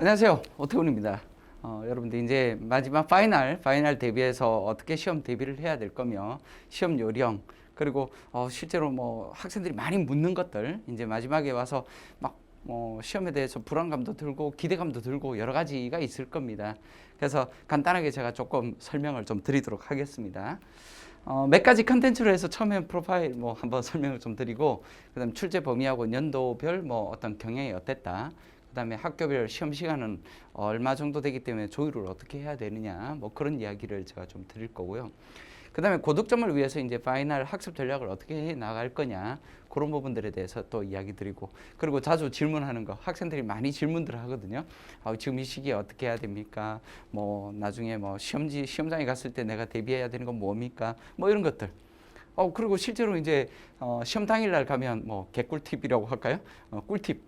안녕하세요. 오태훈입니다. 여러분들 이제 마지막 파이널 대비해서 어떻게 시험 대비를 해야 될 거며 시험 요령 그리고 실제로 뭐 학생들이 많이 묻는 것들 이제 마지막에 와서 막 시험에 대해서 불안감도 들고 기대감도 들고 여러 가지가 있을 겁니다. 그래서 간단하게 제가 조금 설명을 좀 드리도록 하겠습니다. 몇 가지 컨텐츠로 해서 처음에 프로파일 한번 설명을 좀 드리고 그다음 출제 범위하고 연도별 어떤 경향이 어땠다. 그다음에 학교별 시험 시간은 얼마 정도 되기 때문에 조율을 어떻게 해야 되느냐 그런 이야기를 제가 좀 드릴 거고요. 그다음에 고득점을 위해서 이제 파이널 학습 전략을 어떻게 해 나갈 거냐 그런 부분들에 대해서 또 이야기 드리고 그리고 자주 질문하는 거 학생들이 많이 질문들을 하거든요. 지금 이 시기에 어떻게 해야 됩니까? 나중에 시험장에 갔을 때 내가 대비해야 되는 건 뭡니까? 이런 것들. 그리고 실제로 이제 시험 당일날 가면 개꿀팁이라고 할까요? 꿀팁.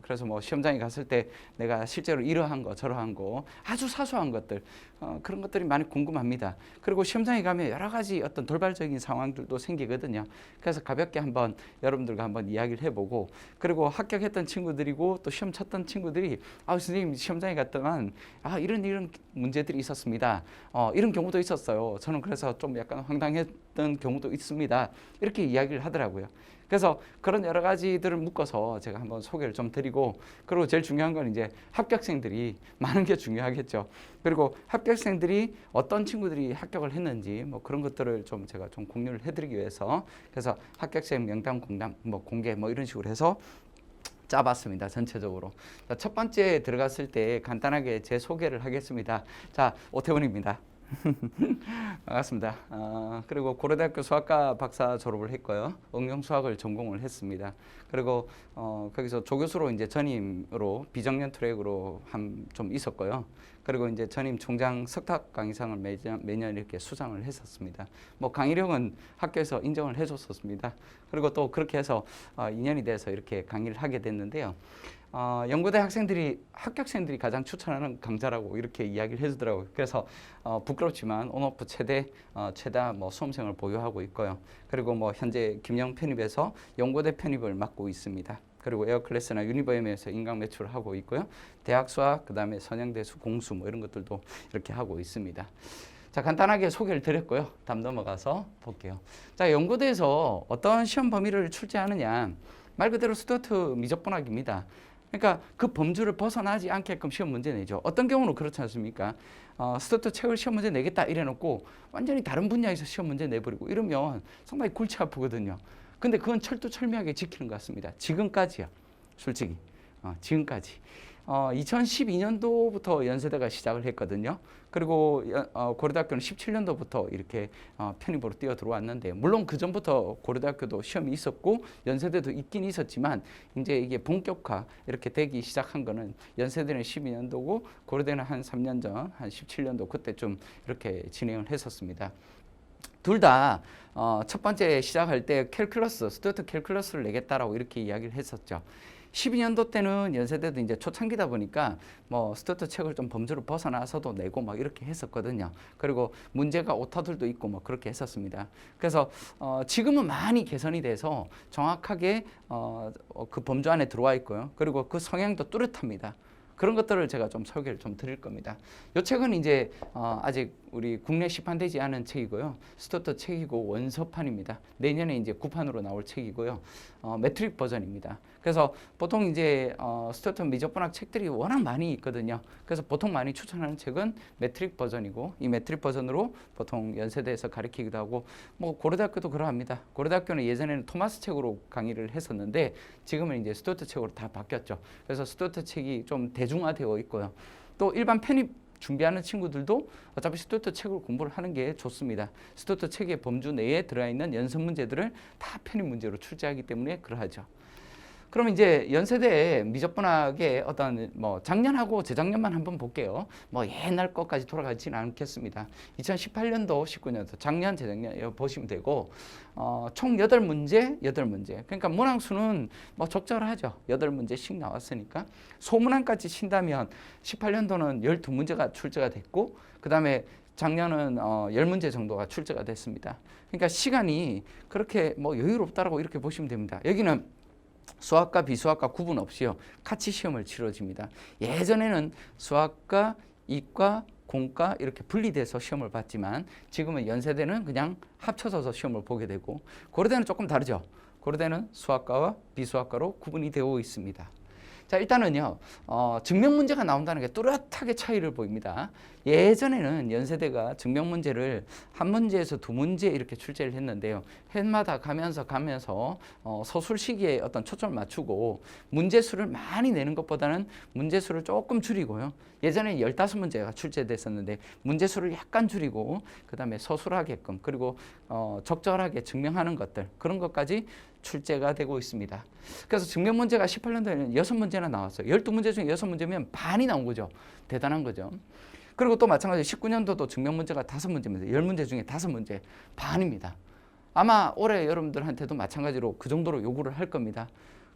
그래서 시험장에 갔을 때 내가 실제로 이러한 거 저러한 거 아주 사소한 것들 그런 것들이 많이 궁금합니다. 그리고 시험장에 가면 여러 가지 어떤 돌발적인 상황들도 생기거든요. 그래서 가볍게 한번 여러분들과 한번 이야기를 해보고 그리고 합격했던 친구들이고 또 시험 쳤던 친구들이 선생님 시험장에 갔더만 이런 문제들이 있었습니다. 이런 경우도 있었어요. 저는 그래서 좀 약간 황당했던 경우도 있습니다. 이렇게 이야기를 하더라고요. 그래서 그런 여러 가지들을 묶어서 제가 한번 소개를 좀 드리고 그리고 제일 중요한 건 이제 합격생들이 많은 게 중요하겠죠. 그리고 합격생들이 어떤 친구들이 합격을 했는지 그런 것들을 좀 제가 좀 공유를 해드리기 위해서 그래서 합격생 명단 공개 이런 식으로 해서 짜봤습니다. 전체적으로. 자, 첫 번째 들어갔을 때 간단하게 제 소개를 하겠습니다. 자, 오태훈입니다. 반갑습니다. 그리고 고려대학교 수학과 박사 졸업을 했고요. 응용수학을 전공을 했습니다. 그리고 거기서 조교수로 이제 전임으로 비정년 트랙으로 좀 있었고요. 그리고 이제 전임 총장 석탁 강의상을 매년 이렇게 수상을 했었습니다. 강의력은 학교에서 인정을 해줬었습니다. 그리고 또 그렇게 해서 2년이 돼서 이렇게 강의를 하게 됐는데요. 연고대 합격생들이 가장 추천하는 강좌라고 이렇게 이야기를 해주더라고요. 그래서 부끄럽지만 온오프 최다 수험생을 보유하고 있고요. 그리고 현재 김영 편입에서 연고대 편입을 맡고 있습니다. 그리고 에어클래스나 유니버엠에서 인강 매출을 하고 있고요. 대학 수학, 그다음에 선영대수 공수 이런 것들도 이렇게 하고 있습니다. 자, 간단하게 소개를 드렸고요. 다음 넘어가서 볼게요. 자, 연고대에서 어떤 시험 범위를 출제하느냐. 말 그대로 스튜어트 미적분학입니다. 그러니까 그 범주를 벗어나지 않게끔 시험 문제 내죠. 어떤 경우는 그렇지 않습니까? 스튜어트 책을 시험 문제 내겠다 이래놓고 완전히 다른 분야에서 시험 문제 내버리고 이러면 상당히 골치 아프거든요. 근데 그건 철두철미하게 지키는 것 같습니다. 지금까지야. 솔직히. 지금까지. 2012년도부터 연세대가 시작을 했거든요. 그리고 고려대학교는 17년도부터 이렇게 편입으로 뛰어 들어왔는데 물론 그 전부터 고려대학교도 시험이 있었고 연세대도 있긴 있었지만 이제 이게 본격화 이렇게 되기 시작한 거는 연세대는 12년도고 고려대는 한 3년 전, 한 17년도 그때쯤 이렇게 진행을 했었습니다. 둘 다 첫 번째 시작할 때 스튜어트 캘큘러스를 내겠다라고 이렇게 이야기를 했었죠. 12년도 때는 연세대도 이제 초창기다 보니까 스튜어트 책을 좀 범주를 벗어나서도 내고 이렇게 했었거든요. 그리고 문제가 오타들도 있고 그렇게 했었습니다. 그래서 지금은 많이 개선이 돼서 정확하게 그 범주 안에 들어와 있고요. 그리고 그 성향도 뚜렷합니다. 그런 것들을 제가 좀 소개를 좀 드릴 겁니다. 이 책은 이제 아직 우리 국내 시판되지 않은 책이고요. 스튜어트 책이고 원서판입니다. 내년에 이제 구판으로 나올 책이고요. 매트릭 버전입니다. 그래서 보통 이제 스튜어트 미적분학 책들이 워낙 많이 있거든요. 그래서 보통 많이 추천하는 책은 매트릭 버전이고 이 매트릭 버전으로 보통 연세대에서 가르치기도 하고 고려대학교도 그러합니다. 고려대학교는 예전에는 토마스 책으로 강의를 했었는데 지금은 이제 스튜어트 책으로 다 바뀌었죠. 그래서 스튜어트 책이 좀 대중화되어 있고요. 또 일반 편입 준비하는 친구들도 어차피 스튜어트 책을 공부를 하는 게 좋습니다. 스튜어트 책의 범주 내에 들어있는 연습 문제들을 다 편입 문제로 출제하기 때문에 그러하죠. 그럼 이제 연세대 미적분학의 어떤 작년하고 재작년만 한번 볼게요. 옛날 것까지 돌아가지는 않겠습니다. 2018년도, 19년도, 작년, 재작년 보시면 되고 총 8문제. 그러니까 문항수는 적절하죠. 8문제씩 나왔으니까. 소문항까지 친다면 18년도는 12문제가 출제가 됐고 그다음에 작년은 10문제 정도가 출제가 됐습니다. 그러니까 시간이 그렇게 여유롭다라고 이렇게 보시면 됩니다. 여기는 수학과 비수학과 구분 없이요. 같이 시험을 치러집니다. 예전에는 수학과 이과 공과 이렇게 분리돼서 시험을 봤지만 지금은 연세대는 그냥 합쳐져서 시험을 보게 되고 고려대는 조금 다르죠. 고려대는 수학과와 비수학과로 구분이 되어 있습니다. 자, 일단은요, 증명 문제가 나온다는 게 뚜렷하게 차이를 보입니다. 예전에는 연세대가 증명 문제를 한 문제에서 두 문제 이렇게 출제를 했는데요. 해마다 가면서 서술 시기에 어떤 초점을 맞추고 문제 수를 많이 내는 것보다는 문제 수를 조금 줄이고요. 예전에 15문제가 출제됐었는데 문제 수를 약간 줄이고 그다음에 서술하게끔 그리고 적절하게 증명하는 것들 그런 것까지 출제가 되고 있습니다. 그래서 증명 문제가 18년도에는 6문제나 나왔어요. 12문제 중에 6문제면 반이 나온 거죠. 대단한 거죠. 그리고 또 마찬가지로 19년도도 증명 문제가 5문제입니다. 10문제 중에 5문제, 반입니다. 아마 올해 여러분들한테도 마찬가지로 그 정도로 요구를 할 겁니다.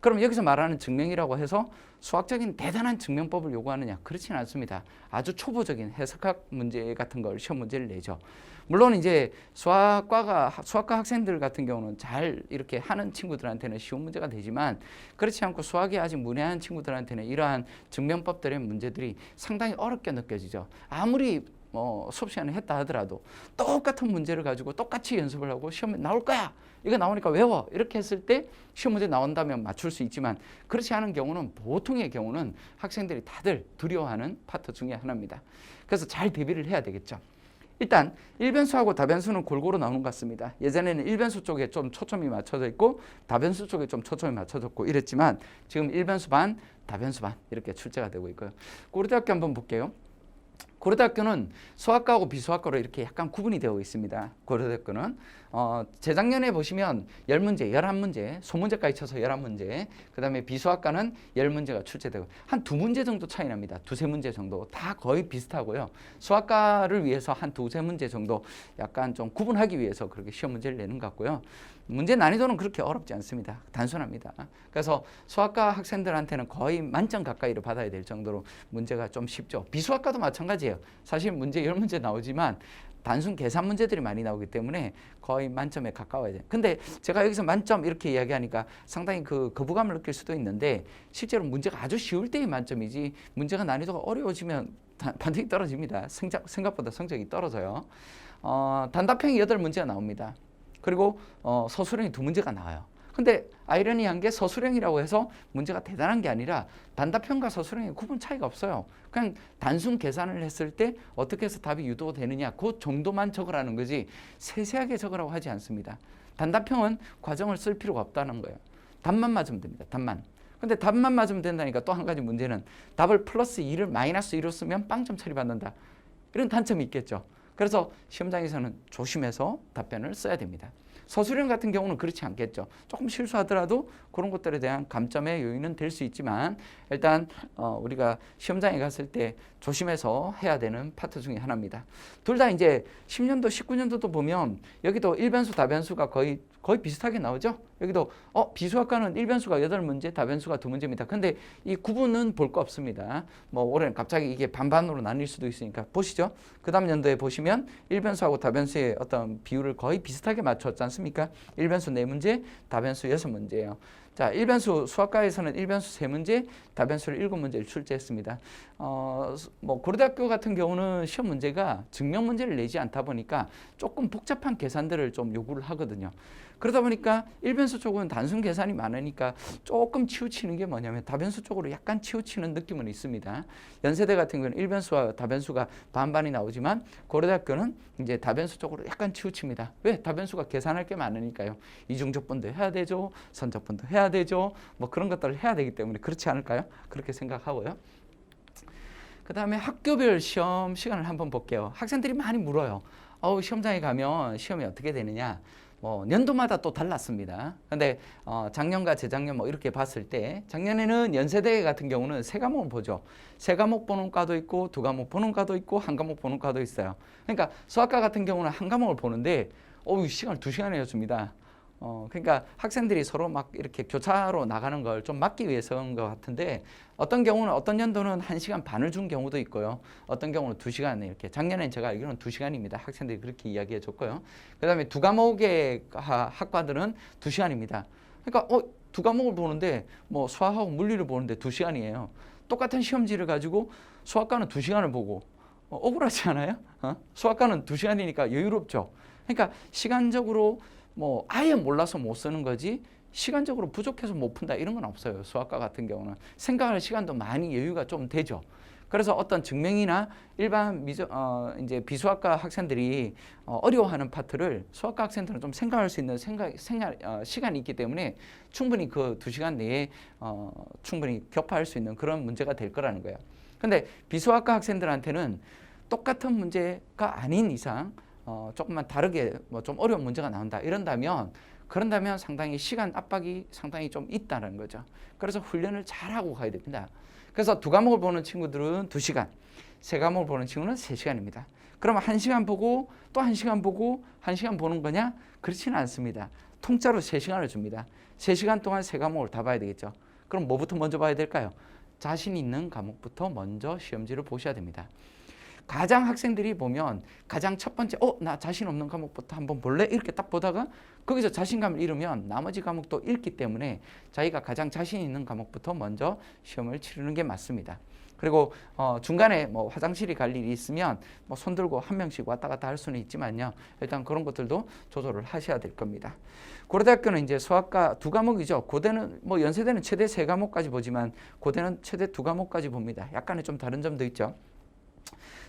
그럼 여기서 말하는 증명이라고 해서 수학적인 대단한 증명법을 요구하느냐? 그렇지는 않습니다. 아주 초보적인 해석학 문제 같은 걸 시험 문제를 내죠. 물론 이제 수학과 학생들 같은 경우는 잘 이렇게 하는 친구들한테는 쉬운 문제가 되지만 그렇지 않고 수학이 아직 문외한 친구들한테는 이러한 증명법들의 문제들이 상당히 어렵게 느껴지죠. 아무리 수업 시간에 했다 하더라도 똑같은 문제를 가지고 똑같이 연습을 하고 시험에 나올 거야. 이거 나오니까 외워. 이렇게 했을 때 시험 문제 나온다면 맞출 수 있지만 그렇지 않은 경우는 보통의 경우는 학생들이 다들 두려워하는 파트 중에 하나입니다. 그래서 잘 대비를 해야 되겠죠. 일단 일변수하고 다변수는 골고루 나오는 것 같습니다. 예전에는 일변수 쪽에 좀 초점이 맞춰져 있고 다변수 쪽에 좀 초점이 맞춰졌고 이랬지만 지금 일변수 반, 다변수 반 이렇게 출제가 되고 있고요. 고려대학교 한번 볼게요. 고려대학교는 수학과하고 비수학과로 이렇게 약간 구분이 되어 있습니다. 고려대학교는 재작년에 보시면 10문제, 11문제, 소문제까지 쳐서 11문제, 그 다음에 비수학과는 10문제가 출제되고 한 2문제 정도 차이 납니다. 2-3문제 정도 다 거의 비슷하고요. 수학과를 위해서 한 2-3문제 정도 약간 좀 구분하기 위해서 그렇게 시험 문제를 내는 것 같고요. 문제 난이도는 그렇게 어렵지 않습니다. 단순합니다. 그래서 수학과 학생들한테는 거의 만점 가까이를 받아야 될 정도로 문제가 좀 쉽죠. 비수학과도 마찬가지예요. 사실 문제 10문제 나오지만 단순 계산 문제들이 많이 나오기 때문에 거의 만점에 가까워야 돼요. 근데 제가 여기서 만점 이렇게 이야기하니까 상당히 그 거부감을 느낄 수도 있는데 실제로 문제가 아주 쉬울 때의 만점이지 문제가 난이도가 어려워지면 반등이 떨어집니다. 생각보다 성적이 떨어져요. 단답형이 8문제가 나옵니다. 그리고 서술형이 2문제가 나와요. 근데 아이러니한 게 서술형이라고 해서 문제가 대단한 게 아니라 단답형과 서술형의 구분 차이가 없어요. 그냥 단순 계산을 했을 때 어떻게 해서 답이 유도되느냐 그 정도만 적으라는 거지 세세하게 적으라고 하지 않습니다. 단답형은 과정을 쓸 필요가 없다는 거예요. 답만 맞으면 됩니다. 답만. 근데 답만 맞으면 된다니까 또 한 가지 문제는 답을 플러스 2를 마이너스 2로 쓰면 빵점 처리받는다. 이런 단점이 있겠죠. 그래서 시험장에서는 조심해서 답변을 써야 됩니다. 서술형 같은 경우는 그렇지 않겠죠. 조금 실수하더라도 그런 것들에 대한 감점의 요인은 될 수 있지만 일단 우리가 시험장에 갔을 때 조심해서 해야 되는 파트 중에 하나입니다. 둘 다 이제 10년도, 19년도도 보면 여기도 일변수, 다변수가 거의 비슷하게 나오죠. 여기도 비수학과는 1변수가 8문제, 다변수가 2문제입니다. 근데 이 구분은 볼 거 없습니다. 뭐 올해는 갑자기 이게 반반으로 나뉠 수도 있으니까 보시죠. 그 다음 연도에 보시면 1변수하고 다변수의 어떤 비율을 거의 비슷하게 맞췄지 않습니까? 1변수 4문제, 다변수 6문제예요. 자, 1변수 수학과에서는 1변수 3문제, 다변수를 7문제를 출제했습니다. 뭐 고려대학교 같은 경우는 시험 문제가 증명 문제를 내지 않다 보니까 조금 복잡한 계산들을 좀 요구를 하거든요. 그러다 보니까 1변수 쪽은 단순 계산이 많으니까 조금 치우치는 게 뭐냐면 다변수 쪽으로 약간 치우치는 느낌은 있습니다. 연세대 같은 경우는 1변수와 다변수가 반반이 나오지만 고려대학교는 이제 다변수 쪽으로 약간 치우칩니다. 왜? 다변수가 계산할 게 많으니까요. 이중적분도 해야 되죠. 선적분도 해야 되죠. 뭐 그런 것들을 해야 되기 때문에 그렇지 않을까요? 그렇게 생각하고요. 그 다음에 학교별 시험 시간을 한번 볼게요. 학생들이 많이 물어요. 시험장에 가면 시험이 어떻게 되느냐. 연도마다 또 달랐습니다. 근데 작년과 재작년 뭐 이렇게 봤을 때 작년에는 연세대 같은 경우는 3과목을 보죠. 3과목 보는 과도 있고 2과목 보는 과도 있고 1과목 보는 과도 있어요. 그러니까 수학과 같은 경우는 1과목을 보는데 시간을 2시간에 줍니다. 그러니까 학생들이 서로 막 이렇게 교차로 나가는 걸 좀 막기 위해서인 것 같은데 어떤 경우는 어떤 연도는 1시간 반을 준 경우도 있고요. 어떤 경우는 2시간 이렇게. 작년엔 제가 알기로는 2시간입니다. 학생들이 그렇게 이야기해 줬고요. 그 다음에 2과목의 학과들은 2시간입니다. 그러니까 두 과목을 보는데 뭐 수학하고 물리를 보는데 2시간이에요. 똑같은 시험지를 가지고 수학과는 2시간을 보고 억울하지 않아요? 수학과는 2시간이니까 여유롭죠. 그러니까 시간적으로 뭐 아예 몰라서 못 쓰는 거지 시간적으로 부족해서 못 푼다 이런 건 없어요. 수학과 같은 경우는 생각할 시간도 많이 여유가 좀 되죠. 그래서 어떤 증명이나 일반 이제 비수학과 학생들이 어려워하는 파트를 수학과 학생들은 좀 생각할 수 있는 시간이 있기 때문에 충분히 그 2시간 내에 충분히 격파할 수 있는 그런 문제가 될 거라는 거예요. 근데 비수학과 학생들한테는 똑같은 문제가 아닌 이상 조금만 다르게 뭐 좀 어려운 문제가 나온다 그런다면 상당히 시간 압박이 상당히 좀 있다는 거죠. 그래서 훈련을 잘하고 가야 됩니다. 그래서 두 과목을 보는 친구들은 2시간, 세 과목을 보는 친구는 3시간입니다. 그러면 1시간 보고 또 1시간 보고 1시간 보는 거냐? 그렇지는 않습니다. 통짜로 3시간을 줍니다. 3시간 동안 세 과목을 다 봐야 되겠죠. 그럼 뭐부터 먼저 봐야 될까요? 자신 있는 과목부터 먼저 시험지를 보셔야 됩니다. 가장 학생들이 보면 가장 첫 번째 나 자신 없는 과목부터 한번 볼래? 이렇게 딱 보다가 거기서 자신감을 잃으면 나머지 과목도 잃기 때문에 자기가 가장 자신 있는 과목부터 먼저 시험을 치르는 게 맞습니다. 그리고 중간에 뭐 화장실이 갈 일이 있으면 뭐 손 들고 한 명씩 왔다 갔다 할 수는 있지만요. 일단 그런 것들도 조절을 하셔야 될 겁니다. 고려대학교는 이제 수학과 2과목이죠. 고대는 뭐 연세대는 최대 3과목까지 보지만 고대는 최대 2과목까지 봅니다. 약간의 좀 다른 점도 있죠.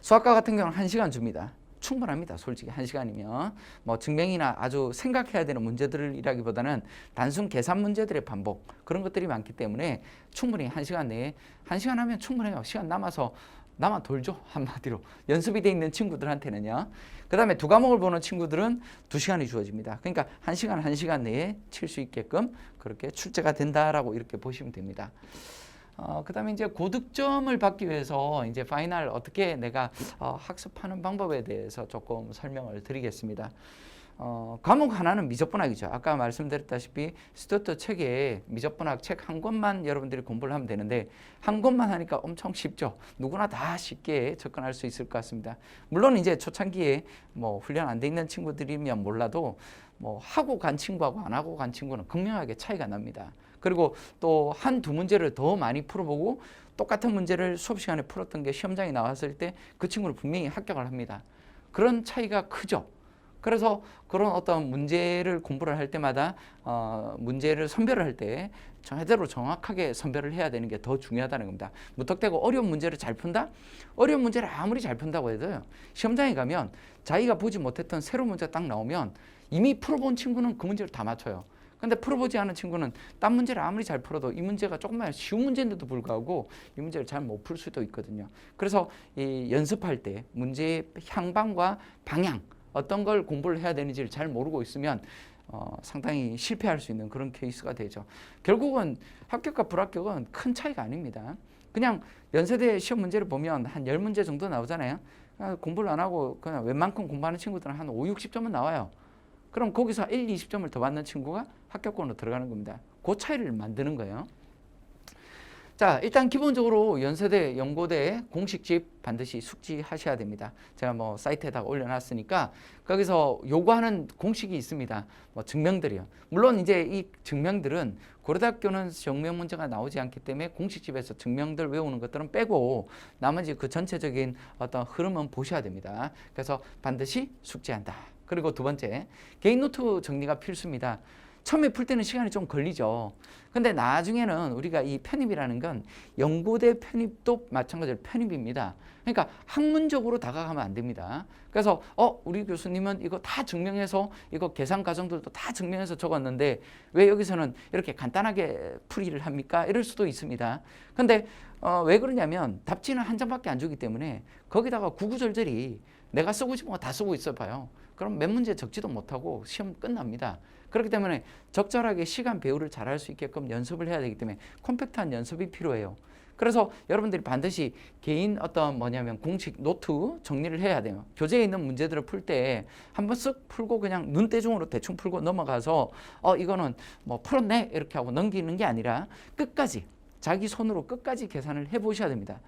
수학과 같은 경우는 1시간 줍니다. 충분합니다. 솔직히 1시간이면 뭐 증명이나 아주 생각해야 되는 문제들이라기보다는 단순 계산 문제들의 반복 그런 것들이 많기 때문에 충분히 1시간 내에 1시간 하면 충분해요. 시간 남아서 나만 돌죠. 한마디로 연습이 돼 있는 친구들한테는요. 그 다음에 2과목을 보는 친구들은 2시간이 주어집니다. 그러니까 1시간 내에 칠 수 있게끔 그렇게 출제가 된다라고 이렇게 보시면 됩니다. 그 다음에 이제 고득점을 받기 위해서 이제 파이널 어떻게 내가 학습하는 방법에 대해서 조금 설명을 드리겠습니다. 과목 하나는 미적분학이죠. 아까 말씀드렸다시피 스튜어트 책에 미적분학 책 한 권만 여러분들이 공부를 하면 되는데 한 권만 하니까 엄청 쉽죠. 누구나 다 쉽게 접근할 수 있을 것 같습니다. 물론 이제 초창기에 뭐 훈련 안 돼 있는 친구들이면 몰라도 뭐 하고 간 친구하고 안 하고 간 친구는 극명하게 차이가 납니다. 그리고 또 한두 문제를 더 많이 풀어보고 똑같은 문제를 수업 시간에 풀었던 게 시험장에 나왔을 때 그 친구는 분명히 합격을 합니다. 그런 차이가 크죠. 그래서 그런 어떤 문제를 공부를 할 때마다 문제를 선별을 할 때 제대로 정확하게 선별을 해야 되는 게 더 중요하다는 겁니다. 무턱대고 어려운 문제를 잘 푼다? 어려운 문제를 아무리 잘 푼다고 해도요. 시험장에 가면 자기가 보지 못했던 새로운 문제 딱 나오면 이미 풀어본 친구는 그 문제를 다 맞춰요. 근데 풀어보지 않은 친구는 딴 문제를 아무리 잘 풀어도 이 문제가 조금만 쉬운 문제인데도 불구하고 이 문제를 잘 못 풀 수도 있거든요. 그래서 이 연습할 때 문제의 향방과 방향 어떤 걸 공부를 해야 되는지를 잘 모르고 있으면 상당히 실패할 수 있는 그런 케이스가 되죠. 결국은 합격과 불합격은 큰 차이가 아닙니다. 그냥 연세대 시험 문제를 보면 한 10문제 정도 나오잖아요. 공부를 안 하고 그냥 웬만큼 공부하는 친구들은 한 5, 60점은 나와요. 그럼 거기서 1, 20점을 더 받는 친구가 합격권으로 들어가는 겁니다. 그 차이를 만드는 거예요. 자, 일단 기본적으로 연세대, 연고대 공식집 반드시 숙지하셔야 됩니다. 제가 뭐 사이트에다가 올려놨으니까 거기서 요구하는 공식이 있습니다. 뭐 증명들이요. 물론 이제 이 증명들은 고려대학교는 증명 문제가 나오지 않기 때문에 공식집에서 증명들 외우는 것들은 빼고 나머지 그 전체적인 어떤 흐름은 보셔야 됩니다. 그래서 반드시 숙지한다. 그리고 두 번째, 개인 노트 정리가 필수입니다. 처음에 풀 때는 시간이 좀 걸리죠. 근데 나중에는 우리가 이 편입이라는 건 연고대 편입도 마찬가지로 편입입니다. 그러니까 학문적으로 다가가면 안 됩니다. 그래서 우리 교수님은 이거 다 증명해서 이거 계산 과정들도 다 증명해서 적었는데 왜 여기서는 이렇게 간단하게 풀이를 합니까? 이럴 수도 있습니다. 근데 왜 그러냐면 답지는 한 장밖에 안 주기 때문에 거기다가 구구절절히 내가 쓰고 싶은 거 다 쓰고 있어 봐요. 그럼 몇 문제 적지도 못하고 시험 끝납니다. 그렇기 때문에 적절하게 시간 배분을 잘할 수 있게끔 연습을 해야 되기 때문에 컴팩트한 연습이 필요해요. 그래서 여러분들이 반드시 개인 뭐냐면 공식 노트 정리를 해야 돼요. 교재에 있는 문제들을 풀 때 한번 쓱 풀고 그냥 눈대중으로 대충 풀고 넘어가서 이거는 뭐 풀었네 이렇게 하고 넘기는 게 아니라 끝까지 자기 손으로 끝까지 계산을 해보셔야 됩니다.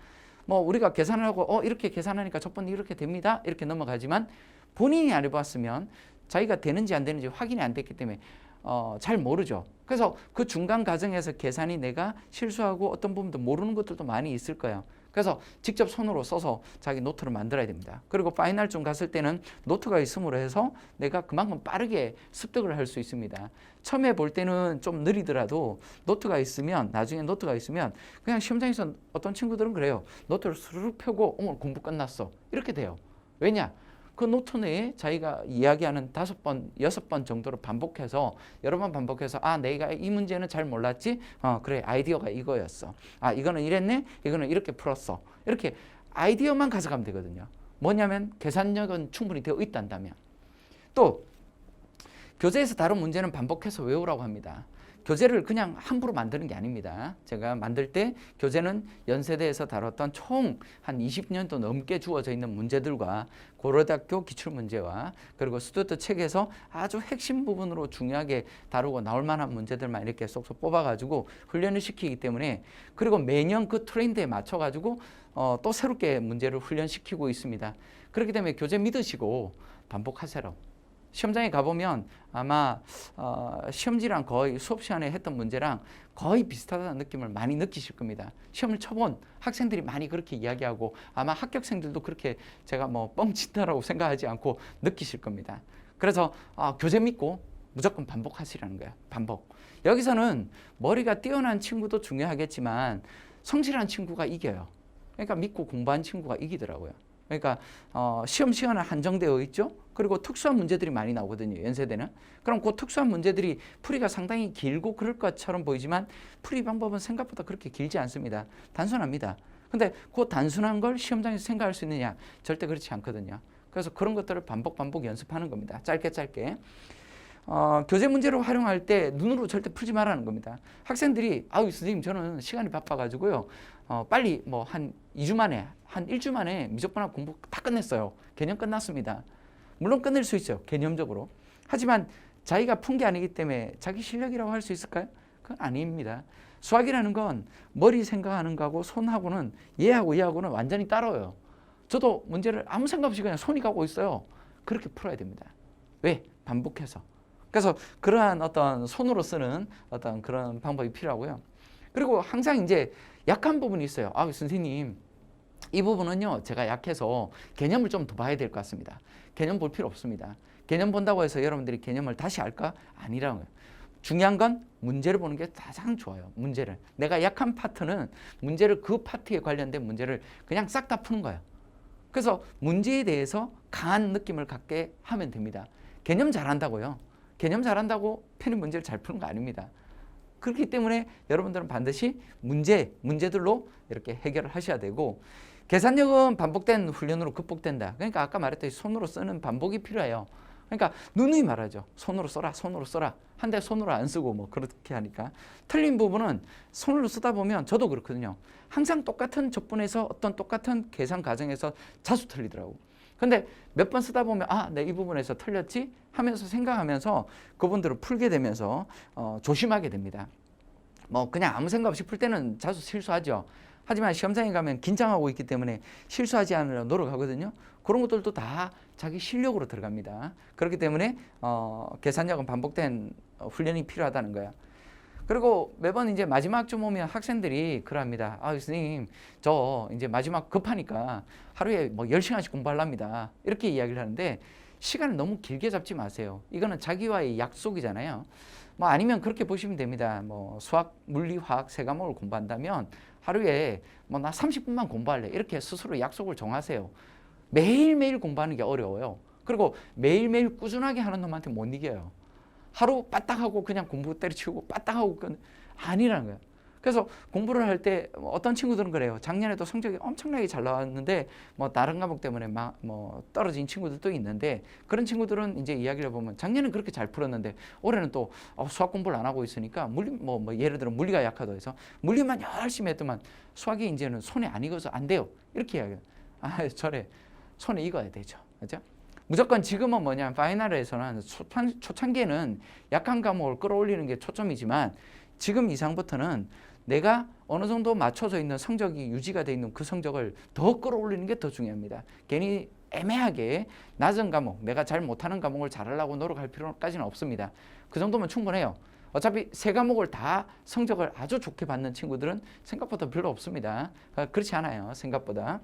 뭐 우리가 계산을 하고 이렇게 계산하니까 첫 번째 이렇게 됩니다. 이렇게 넘어가지만 본인이 안 해봤으면 자기가 되는지 안 되는지 확인이 안 됐기 때문에 잘 모르죠. 그래서 그 중간 과정에서 계산이 내가 실수하고 어떤 부분도 모르는 것들도 많이 있을 거예요. 그래서 직접 손으로 써서 자기 노트를 만들어야 됩니다. 그리고 파이널쯤 갔을 때는 노트가 있음으로 해서 내가 그만큼 빠르게 습득을 할 수 있습니다. 처음에 볼 때는 좀 느리더라도 노트가 있으면, 나중에 노트가 있으면 그냥 시험장에서 어떤 친구들은 그래요. 노트를 스르륵 펴고 오늘 공부 끝났어. 이렇게 돼요. 왜냐? 그 노트 내에 자기가 이야기하는 5번, 6번 정도로 반복해서 여러 번 반복해서 내가 이 문제는 잘 몰랐지? 그래, 아이디어가 이거였어. 이거는 이랬네? 이거는 이렇게 풀었어. 이렇게 아이디어만 가져가면 되거든요. 뭐냐면 계산력은 충분히 되어 있단다면. 또 교재에서 다룬 문제는 반복해서 외우라고 합니다. 교재를 그냥 함부로 만드는 게 아닙니다. 제가 만들 때 교재는 연세대에서 다뤘던 총 한 20년도 넘게 주어져 있는 문제들과 고려대학교 기출문제와 그리고 스튜디오 책에서 아주 핵심 부분으로 중요하게 다루고 나올 만한 문제들만 이렇게 쏙쏙 뽑아가지고 훈련을 시키기 때문에, 그리고 매년 그 트렌드에 맞춰가지고 또 새롭게 문제를 훈련시키고 있습니다. 그렇기 때문에 교재 믿으시고 반복하세요. 시험장에 가보면 아마 시험지랑 거의 수업 시간에 했던 문제랑 거의 비슷하다는 느낌을 많이 느끼실 겁니다. 시험을 쳐본 학생들이 많이 그렇게 이야기하고 아마 합격생들도 그렇게 제가 뭐 뻥친다라고 생각하지 않고 느끼실 겁니다. 그래서 교재 믿고 무조건 반복하시라는 거예요. 반복. 여기서는 머리가 뛰어난 친구도 중요하겠지만 성실한 친구가 이겨요. 그러니까 믿고 공부한 친구가 이기더라고요. 그러니까 시험 시간은 한정되어 있죠. 그리고 특수한 문제들이 많이 나오거든요. 연세대는. 그럼 그 특수한 문제들이 풀이가 상당히 길고 그럴 것처럼 보이지만 풀이 방법은 생각보다 그렇게 길지 않습니다. 단순합니다. 근데 그 단순한 걸 시험장에서 생각할 수 있느냐? 절대 그렇지 않거든요. 그래서 그런 것들을 반복 연습하는 겁니다. 짧게. 교재 문제로 활용할 때 눈으로 절대 풀지 말라는 겁니다. 학생들이 선생님 저는 시간이 바빠가지고요. 빨리 뭐 한 2주 만에, 한 1주 만에 미적분학 공부 다 끝냈어요. 개념 끝났습니다. 물론 끝낼 수 있어요. 개념적으로. 하지만 자기가 푼 게 아니기 때문에 자기 실력이라고 할 수 있을까요? 그건 아닙니다. 수학이라는 건 머리 생각하는 거하고 손하고는 얘하고는 완전히 따로요. 저도 문제를 아무 생각 없이 그냥 손이 가고 있어요. 그렇게 풀어야 됩니다. 왜? 반복해서. 그래서 그러한 어떤 손으로 쓰는 어떤 그런 방법이 필요하고요. 그리고 항상 이제 약한 부분이 있어요. 선생님, 이 부분은요, 제가 약해서 개념을 좀 더 봐야 될 것 같습니다. 개념 볼 필요 없습니다. 개념 본다고 해서 여러분들이 개념을 다시 알까? 아니라고요. 중요한 건 문제를 보는 게 가장 좋아요. 문제를. 내가 약한 파트는 문제를, 그 파트에 관련된 문제를 그냥 싹 다 푸는 거예요. 그래서 문제에 대해서 강한 느낌을 갖게 하면 됩니다. 개념 잘한다고요. 개념 잘한다고 편입 문제를 잘 푸는 거 아닙니다. 그렇기 때문에 여러분들은 반드시 문제들로 이렇게 해결을 하셔야 되고, 계산력은 반복된 훈련으로 극복된다. 그러니까 아까 말했듯이 손으로 쓰는 반복이 필요해요. 그러니까 누누이 말하죠. 손으로 써라. 한데 손으로 안 쓰고 뭐 그렇게 하니까. 틀린 부분은 손으로 쓰다 보면 저도 그렇거든요. 항상 똑같은 적분에서 어떤 똑같은 계산 과정에서 자주 틀리더라고. 근데 몇 번 쓰다 보면 내 이 부분에서 틀렸지 하면서 생각하면서 그분들을 풀게 되면서 조심하게 됩니다. 뭐 그냥 아무 생각 없이 풀 때는 자주 실수하죠. 하지만 시험장에 가면 긴장하고 있기 때문에 실수하지 않으려 노력하거든요. 그런 것들도 다 자기 실력으로 들어갑니다. 그렇기 때문에 계산력은 반복된 훈련이 필요하다는 거야. 그리고 매번 이제 마지막 쯤 오면 학생들이 그럽니다. 선생님, 저 이제 마지막 급하니까 하루에 뭐 10시간씩 공부하랍니다. 이렇게 이야기를 하는데 시간을 너무 길게 잡지 마세요. 이거는 자기와의 약속이잖아요. 뭐 아니면 그렇게 보시면 됩니다. 뭐 수학, 물리, 화학 세 과목을 공부한다면 하루에 뭐 나 30분만 공부할래. 이렇게 스스로 약속을 정하세요. 매일매일 공부하는 게 어려워요. 그리고 매일매일 꾸준하게 하는 놈한테 못 이겨요. 하루 빠딱하고 그냥 공부 때려치우고 빠딱하고 아니라는 거예요. 그래서 공부를 할 때 어떤 친구들은 그래요. 작년에도 성적이 엄청나게 잘 나왔는데 뭐 다른 과목 때문에 뭐 떨어진 친구들도 있는데, 그런 친구들은 이제 이야기를 보면 작년엔 그렇게 잘 풀었는데 올해는 또 수학 공부를 안 하고 있으니까 물리 뭐 예를 들어 물리가 약하다 해서 물리만 열심히 했더만 수학이 이제는 손에 안 익어서 안 돼요. 이렇게 이야기해요. 저래 손에 익어야 되죠. 그렇죠? 무조건 지금은 뭐냐, 파이널에서는 초창기에는 약한 과목을 끌어올리는 게 초점이지만 지금 이상부터는 내가 어느 정도 맞춰져 있는 성적이 유지가 돼 있는 그 성적을 더 끌어올리는 게 더 중요합니다. 괜히 애매하게 낮은 과목, 내가 잘 못하는 과목을 잘하려고 노력할 필요까지는 없습니다. 그 정도면 충분해요. 어차피 세 과목을 다 성적을 아주 좋게 받는 친구들은 생각보다 별로 없습니다. 그렇지 않아요. 생각보다.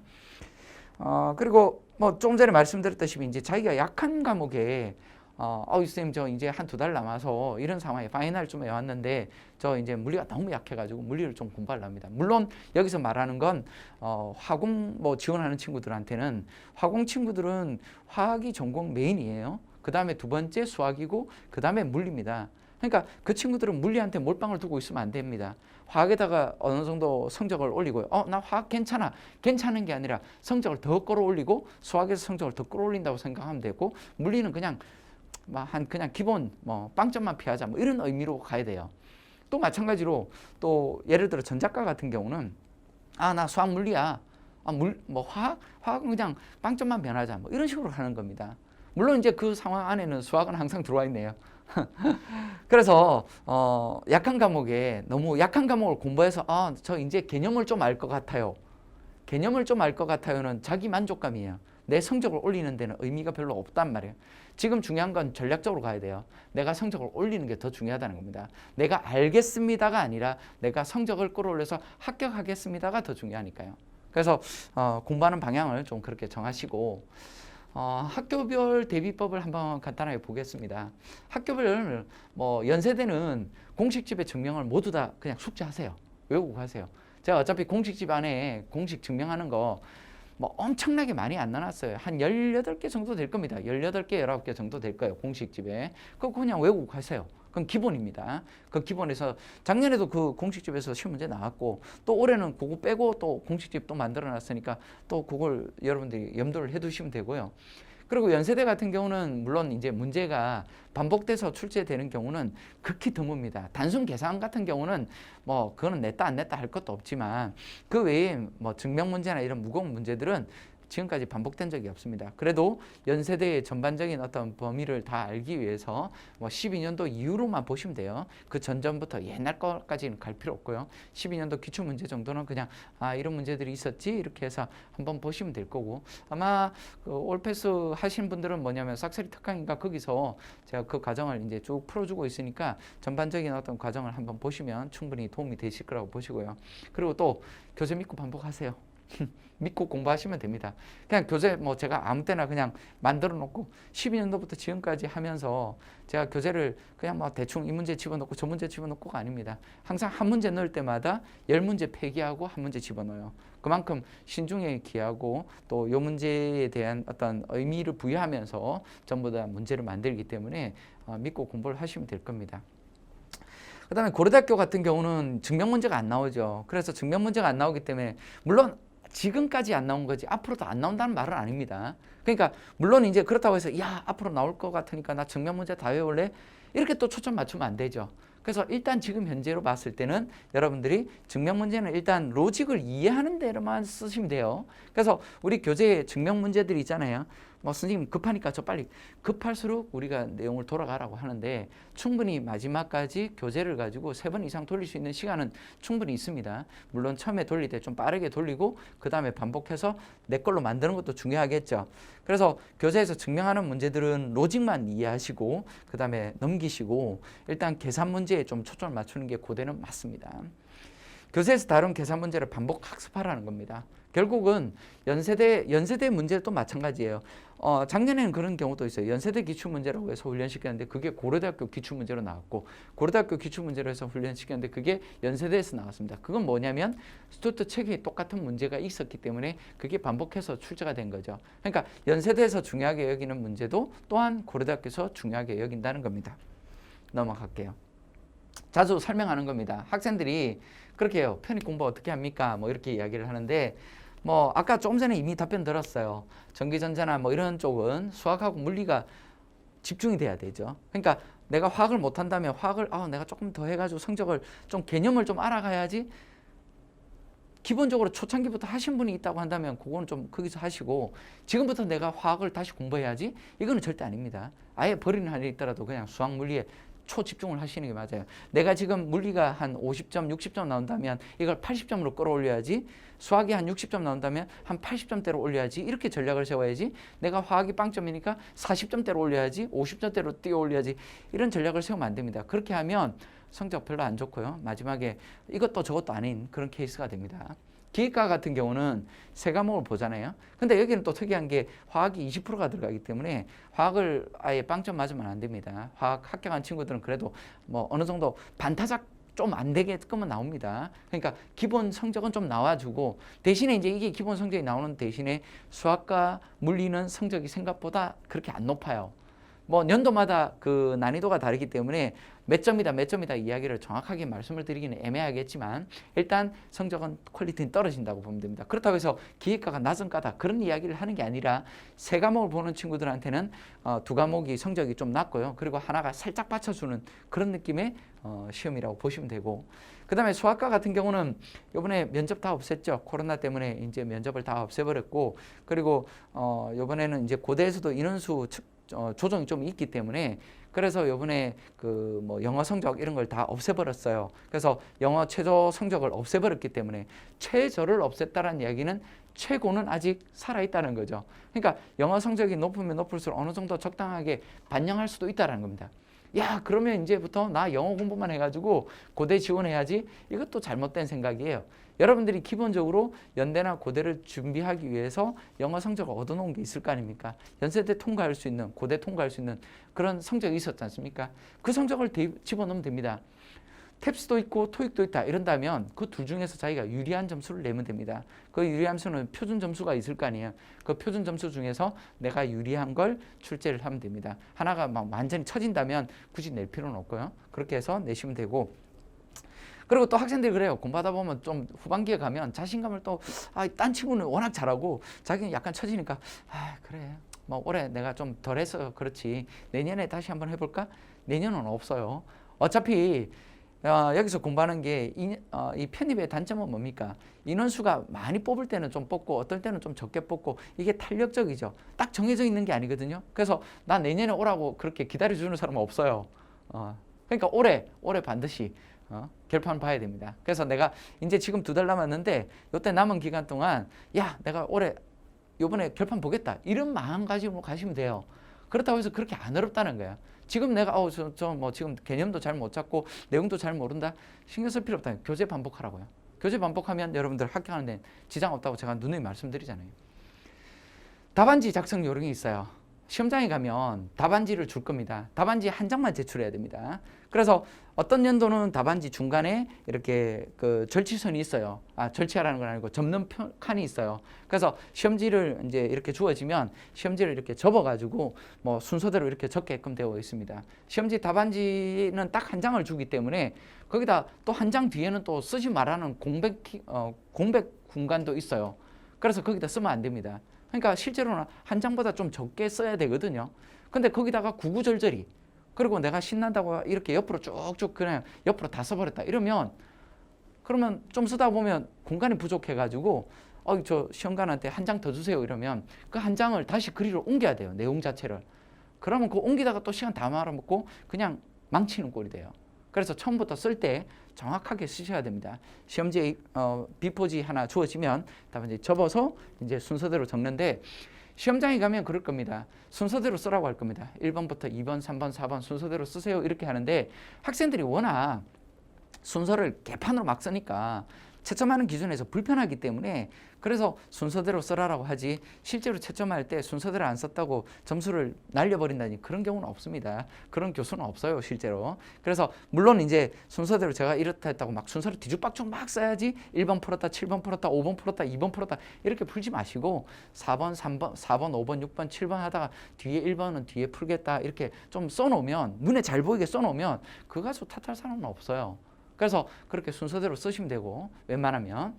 그리고 뭐 조금 전에 말씀드렸다시피 이제 자기가 약한 과목에 선생님 저 이제 한 두 달 남아서 이런 상황에 파이널쯤에 왔는데 저 이제 물리가 너무 약해가지고 물리를 좀 공부하려 합니다. 물론 여기서 말하는 건 화공 뭐 지원하는 친구들한테는 화공 친구들은 화학이 전공 메인이에요. 그 다음에 두 번째 수학이고 그 다음에 물리입니다. 그러니까 그 친구들은 물리한테 몰빵을 두고 있으면 안 됩니다. 화학에다가 어느 정도 성적을 올리고요. 나 화학 괜찮아. 괜찮은 게 아니라 성적을 더 끌어올리고 수학에서 성적을 더 끌어올린다고 생각하면 되고 물리는 그냥 그냥 기본 빵점만 피하자 뭐 이런 의미로 가야 돼요. 또 마찬가지로 또 예를 들어 전작가 같은 경우는 나 수학 물리야. 화학은 그냥 빵점만 변하자 뭐 이런 식으로 하는 겁니다. 물론 이제 그 상황 안에는 수학은 항상 들어와 있네요. 그래서 약한 과목에 너무 약한 과목을 공부해서 저 이제 개념을 좀 알 것 같아요. 개념을 좀 알 것 같아요는 자기 만족감이에요. 내 성적을 올리는 데는 의미가 별로 없단 말이에요. 지금 중요한 건 전략적으로 가야 돼요. 내가 성적을 올리는 게 더 중요하다는 겁니다. 내가 알겠습니다가 아니라 내가 성적을 끌어올려서 합격하겠습니다가 더 중요하니까요. 그래서 공부하는 방향을 좀 그렇게 정하시고 학교별 대비법을 한번 간단하게 보겠습니다. 학교별 연세대는 공식집의 증명을 모두 다 그냥 숙지하세요. 외우고 가세요. 제가 어차피 공식집 안에 공식 증명하는 거 엄청나게 많이 안 나눴어요. 한 18개 정도 될 겁니다. 18개, 19개 정도 될 거예요. 공식집에. 그거 그냥 외우고 가세요. 그건 기본입니다. 그 기본에서 작년에도 그 공식집에서 시험 문제 나왔고 또 올해는 그거 빼고 또 공식집 또 만들어 놨으니까 또 그걸 여러분들이 염두를 해 두시면 되고요. 그리고 연세대 같은 경우는 물론 이제 문제가 반복돼서 출제되는 경우는 극히 드뭅니다. 단순 계산 같은 경우는 그거는 냈다 안 냈다 할 것도 없지만 그 외에 증명 문제나 이런 무거운 문제들은 지금까지 반복된 적이 없습니다. 그래도 연세대의 전반적인 어떤 범위를 다 알기 위해서 12년도 이후로만 보시면 돼요. 그 전부터 옛날 거까지는 갈 필요 없고요. 12년도 기출문제 정도는 그냥 이런 문제들이 있었지 이렇게 해서 한번 보시면 될 거고 아마 그 올패스 하신 분들은 뭐냐면 싹쓸이 특강인가 거기서 제가 그 과정을 이제 쭉 풀어주고 있으니까 전반적인 어떤 과정을 한번 보시면 충분히 도움이 되실 거라고 보시고요. 그리고 또 교재 믿고 반복하세요. 믿고 공부하시면 됩니다. 그냥 교재 제가 아무 때나 그냥 만들어 놓고 12년도부터 지금까지 하면서 제가 교재를 그냥 대충 이 문제 집어넣고 저 문제 집어넣고가 아닙니다. 항상 한 문제 넣을 때마다 10문제 폐기하고 한 문제 집어넣어요. 그만큼 신중에 기하고 또 이 문제에 대한 어떤 의미를 부여하면서 전부 다 문제를 만들기 때문에 믿고 공부를 하시면 될 겁니다. 그 다음에 고려대학교 같은 경우는 증명 문제가 안 나오죠. 그래서 증명 문제가 안 나오기 때문에 물론 지금까지 안 나온 거지 앞으로도 안 나온다는 말은 아닙니다. 그러니까 물론 이제 그렇다고 해서 앞으로 나올 것 같으니까 나 증명 문제 다 외울래? 이렇게 또 초점 맞추면 안 되죠. 그래서 일단 지금 현재로 봤을 때는 여러분들이 증명 문제는 일단 로직을 이해하는 데로만 쓰시면 돼요. 그래서 우리 교재에 증명 문제들이 있잖아요. 선생님 급하니까 저 빨리 급할수록 우리가 내용을 돌아가라고 하는데 충분히 마지막까지 교재를 가지고 3번 이상 돌릴 수 있는 시간은 충분히 있습니다. 물론 처음에 돌릴 때 좀 빠르게 돌리고 그 다음에 반복해서 내 걸로 만드는 것도 중요하겠죠. 그래서 교재에서 증명하는 문제들은 로직만 이해하시고 그 다음에 넘기시고 일단 계산 문제에 좀 초점을 맞추는 게 고대는 맞습니다. 교재에서 다룬 계산 문제를 반복 학습하라는 겁니다. 결국은 연세대 문제도 마찬가지예요. 작년에는 그런 경우도 있어요. 연세대 기출문제라고 해서 훈련시켰는데 그게 고려대학교 기출문제로 나왔고 고려대학교 기출문제로 해서 훈련시켰는데 그게 연세대에서 나왔습니다. 그건 뭐냐면 스튜트 책에 똑같은 문제가 있었기 때문에 그게 반복해서 출제가 된 거죠. 그러니까 연세대에서 중요하게 여기는 문제도 또한 고려대학교에서 중요하게 여긴다는 겁니다. 넘어갈게요. 자주 설명하는 겁니다. 학생들이 그렇게 해요. 편입 공부 어떻게 합니까? 이렇게 이야기를 하는데 아까 조금 전에 이미 답변 들었어요. 전기전자나 이런 쪽은 수학하고 물리가 집중이 돼야 되죠. 그러니까 내가 화학을 못한다면 화학을 내가 조금 더 해가지고 성적을 좀 개념을 좀 알아가야지. 기본적으로 초창기부터 하신 분이 있다고 한다면 그거는 좀 거기서 하시고 지금부터 내가 화학을 다시 공부해야지 이거는 절대 아닙니다. 아예 버리는 한이 있더라도 그냥 수학 물리에 초집중을 하시는 게 맞아요. 내가 지금 물리가 한 50점, 60점 나온다면 이걸 80점으로 끌어올려야지. 수학이 한 60점 나온다면 한 80점대로 올려야지. 이렇게 전략을 세워야지. 내가 화학이 빵점이니까 40점대로 올려야지. 50점대로 뛰어 올려야지. 이런 전략을 세우면 안 됩니다. 그렇게 하면 성적 별로 안 좋고요. 마지막에 이것도 저것도 아닌 그런 케이스가 됩니다. 기계과 같은 경우는 세 과목을 보잖아요. 근데 여기는 또 특이한 게 화학이 20%가 들어가기 때문에 화학을 아예 빵점 맞으면 안 됩니다. 화학 합격한 친구들은 그래도 뭐 어느 정도 반타작 좀 안 되게끔은 나옵니다. 그러니까 기본 성적은 좀 나와주고 대신에 이제 이게 기본 성적이 나오는 대신에 수학과 물리는 성적이 생각보다 그렇게 안 높아요. 뭐 연도마다 그 난이도가 다르기 때문에 몇 점이다 이야기를 정확하게 말씀을 드리기는 애매하겠지만 일단 성적은 퀄리티는 떨어진다고 보면 됩니다. 그렇다고 해서 기계과가 낮은 과다 그런 이야기를 하는 게 아니라 세 과목을 보는 친구들한테는 두 과목이 성적이 좀 낮고요. 그리고 하나가 살짝 받쳐주는 그런 느낌의 시험이라고 보시면 되고, 그 다음에 수학과 같은 경우는 이번에 면접 다 없앴죠. 코로나 때문에 이제 면접을 다 없애버렸고, 그리고 이번에는 이제 고대에서도 인원수 조정이 좀 있기 때문에 그래서 이번에 그 뭐 영어 성적 이런 걸 다 없애버렸어요. 그래서 영어 최저 성적을 없애버렸기 때문에 최저를 없앴다는 이야기는 최고는 아직 살아있다는 거죠. 그러니까 영어 성적이 높으면 높을수록 어느 정도 적당하게 반영할 수도 있다는 겁니다. 야, 그러면 이제부터 나 영어 공부만 해가지고 고대 지원해야지. 이것도 잘못된 생각이에요. 여러분들이 기본적으로 연대나 고대를 준비하기 위해서 영어 성적을 얻어놓은 게 있을 거 아닙니까? 연세대 통과할 수 있는, 고대 통과할 수 있는 그런 성적이 있었지 않습니까? 그 성적을 집어넣으면 됩니다. 탭스도 있고 토익도 있다 이런다면 그 둘 중에서 자기가 유리한 점수를 내면 됩니다. 그 유리한 점수는 표준 점수가 있을 거 아니에요. 그 표준 점수 중에서 내가 유리한 걸 출제를 하면 됩니다. 하나가 막 완전히 처진다면 굳이 낼 필요는 없고요. 그렇게 해서 내시면 되고, 그리고 또 학생들이 그래요. 공부하다 보면 좀 후반기에 가면 자신감을 또 딴 친구는 워낙 잘하고 자기는 약간 처지니까 그래 뭐 올해 내가 좀 덜해서 그렇지 내년에 다시 한번 해볼까? 내년은 없어요. 어차피 여기서 공부하는 게 이 편입의 단점은 뭡니까? 인원수가 많이 뽑을 때는 좀 뽑고 어떨 때는 좀 적게 뽑고 이게 탄력적이죠. 딱 정해져 있는 게 아니거든요. 그래서 나 내년에 오라고 그렇게 기다려주는 사람은 없어요. 그러니까 올해 반드시 결판 봐야 됩니다. 그래서 내가 이제 지금 2달 남았는데 이때 남은 기간 동안 야 내가 올해 요번에 결판 보겠다 이런 마음가짐으로 가시면 돼요. 그렇다고 해서 그렇게 안 어렵다는 거야. 지금 내가 뭐 지금 개념도 잘 못 잡고 내용도 잘 모른다 신경 쓸 필요 없다. 교재 반복하라고요. 교재 반복하면 여러분들 합격하는 데는 지장 없다고 제가 누누이 말씀드리잖아요. 답안지 작성 요령이 있어요. 시험장에 가면 답안지를 줄 겁니다. 답안지 한 장만 제출해야 됩니다. 그래서 어떤 연도는 답안지 중간에 이렇게 그 절치선이 있어요. 절치하라는 건 아니고 접는 칸이 있어요. 그래서 시험지를 이제 이렇게 주어지면 시험지를 이렇게 접어가지고 뭐 순서대로 이렇게 적게끔 되어 있습니다. 시험지 답안지는 딱 한 장을 주기 때문에 거기다 또 한 장 뒤에는 또 쓰지 말라는 공백 공간도 있어요. 그래서 거기다 쓰면 안 됩니다. 그러니까 실제로는 한 장보다 좀 적게 써야 되거든요. 근데 거기다가 구구절절히 그리고 내가 신난다고 이렇게 옆으로 쭉쭉 그냥 옆으로 다 써버렸다 이러면 그러면 좀 쓰다 보면 공간이 부족해가지고 저 시험관한테 한 장 더 주세요 이러면 그 한 장을 다시 그리로 옮겨야 돼요. 내용 자체를. 그러면 그 옮기다가 또 시간 다 말아먹고 그냥 망치는 꼴이 돼요. 그래서 처음부터 쓸 때 정확하게 쓰셔야 됩니다. 시험지에 비포지 하나 주어지면 답안지 접어서 이제 순서대로 적는데 시험장에 가면 그럴 겁니다. 순서대로 쓰라고 할 겁니다. 1번부터 2번, 3번, 4번 순서대로 쓰세요 이렇게 하는데 학생들이 워낙 순서를 개판으로 막 쓰니까 채점하는 기준에서 불편하기 때문에 그래서 순서대로 써라라고 하지 실제로 채점할 때 순서대로 안 썼다고 점수를 날려버린다니 그런 경우는 없습니다. 그런 교수는 없어요 실제로. 그래서 물론 이제 순서대로 제가 이렇다 했다고 막 순서를 뒤죽박죽 막 써야지 1번 풀었다 7번 풀었다 5번 풀었다 2번 풀었다 이렇게 풀지 마시고 4번 3번 4번 5번 6번 7번 하다가 뒤에 1번은 뒤에 풀겠다 이렇게 좀 써놓으면 눈에 잘 보이게 써놓으면 그 가지고 탓할 사람은 없어요. 그래서 그렇게 순서대로 쓰시면 되고 웬만하면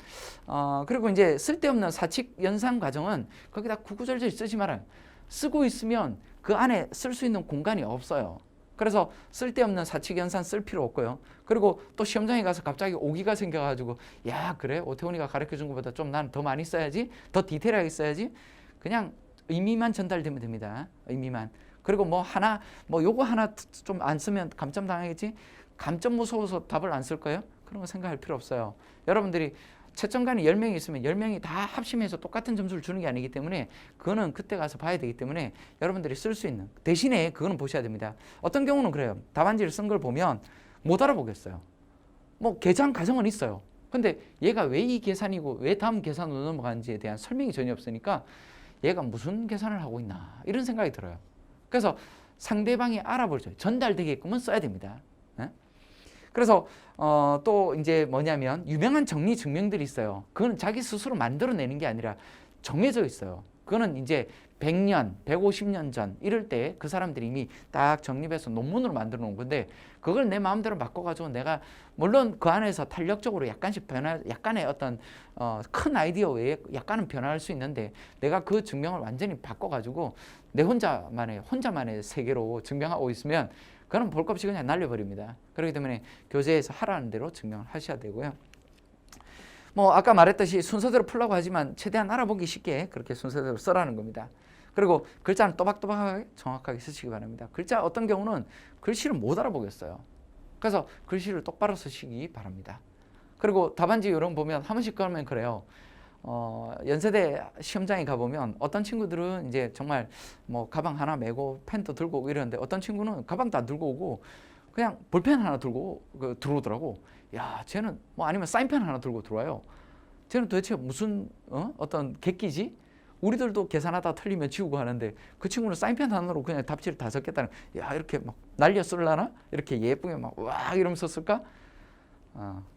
그리고 이제 쓸데없는 사칙 연산 과정은 거기다 구구절절 쓰지 말아요. 쓰고 있으면 그 안에 쓸 수 있는 공간이 없어요. 그래서 쓸데없는 사칙 연산 쓸 필요 없고요. 그리고 또 시험장에 가서 갑자기 오기가 생겨가지고 야 그래 오태훈이가 가르쳐준 것보다 좀 난 더 많이 써야지 더 디테일하게 써야지 그냥 의미만 전달되면 됩니다. 의미만. 그리고 뭐 하나 뭐 요거 하나 좀 안 쓰면 감점 당하겠지? 감점 무서워서 답을 안 쓸 거예요? 그런 거 생각할 필요 없어요. 여러분들이 채점관이 10명이 있으면 10명이 다 합심해서 똑같은 점수를 주는 게 아니기 때문에 그거는 그때 가서 봐야 되기 때문에 여러분들이 쓸 수 있는 대신에 그거는 보셔야 됩니다. 어떤 경우는 그래요. 답안지를 쓴 걸 보면 못 알아보겠어요. 뭐 계산 가정은 있어요. 근데 얘가 왜 이 계산이고 왜 다음 계산으로 넘어가는지에 대한 설명이 전혀 없으니까 얘가 무슨 계산을 하고 있나 이런 생각이 들어요. 그래서 상대방이 알아보죠. 전달되게끔은 써야 됩니다. 네? 그래서 또 이제 뭐냐면 유명한 정리 증명들이 있어요. 그건 자기 스스로 만들어내는 게 아니라 정해져 있어요. 그거는 이제 100년, 150년 전 이럴 때 그 사람들이 이미 딱 정립해서 논문으로 만들어 놓은 건데 그걸 내 마음대로 바꿔가지고 내가 물론 그 안에서 탄력적으로 약간씩 약간의 어떤 큰 아이디어 외에 약간은 변화할 수 있는데 내가 그 증명을 완전히 바꿔가지고 내 혼자만의 세계로 증명하고 있으면 그건 볼 것 없이 그냥 날려버립니다. 그렇기 때문에 교재에서 하라는 대로 증명을 하셔야 되고요. 뭐 아까 말했듯이 순서대로 풀라고 하지만 최대한 알아보기 쉽게 그렇게 순서대로 써라는 겁니다. 그리고 글자는 또박또박하게 정확하게 쓰시기 바랍니다. 글자 어떤 경우는 글씨를 못 알아보겠어요. 그래서 글씨를 똑바로 쓰시기 바랍니다. 그리고 답안지 이런 거 보면 한 번씩 그러면 그래요. 연세대 시험장에 가보면 어떤 친구들은 이제 정말 뭐 가방 하나 메고 펜도 들고 오고 이러는데 어떤 친구는 가방도 안 들고 오고 그냥 볼펜 하나 들고 들어오더라고. 야, 쟤는 뭐 아니면 사인펜 하나 들고 들어와요. 쟤는 도대체 무슨 어떤 객기지? 우리들도 계산하다 틀리면 지우고 하는데 그 친구는 사인펜 하나로 그냥 답지를 다 적겠다는. 야, 이렇게 막 날려 쓸라나? 이렇게 예쁘게 막 와 이러면서 쓸까?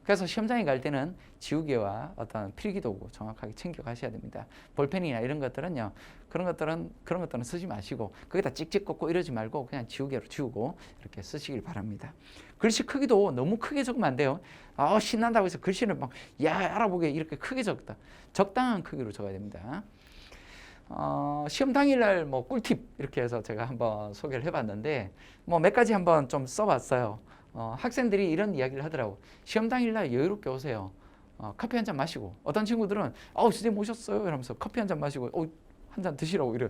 그래서 시험장에 갈 때는 지우개와 어떤 필기도구 정확하게 챙겨 가셔야 됩니다. 볼펜이나 이런 것들은요, 그런 것들은 쓰지 마시고 거기다 찍찍 꽂고 이러지 말고 그냥 지우개로 지우고 이렇게 쓰시길 바랍니다. 글씨 크기도 너무 크게 적으면 안 돼요. 신난다고 해서 글씨를 막 알아보게 이렇게 크게 적다. 적당한 크기로 적어야 됩니다. 시험 당일날 뭐 꿀팁 이렇게 해서 제가 한번 소개를 해봤는데 뭐 몇 가지 한번 좀 써봤어요. 학생들이 이런 이야기를 하더라고. 시험 당일날 여유롭게 오세요. 커피 한 잔 마시고. 어떤 친구들은 선생님 오셨어요 이러면서 커피 한 잔 마시고 한 잔 드시라고 이래.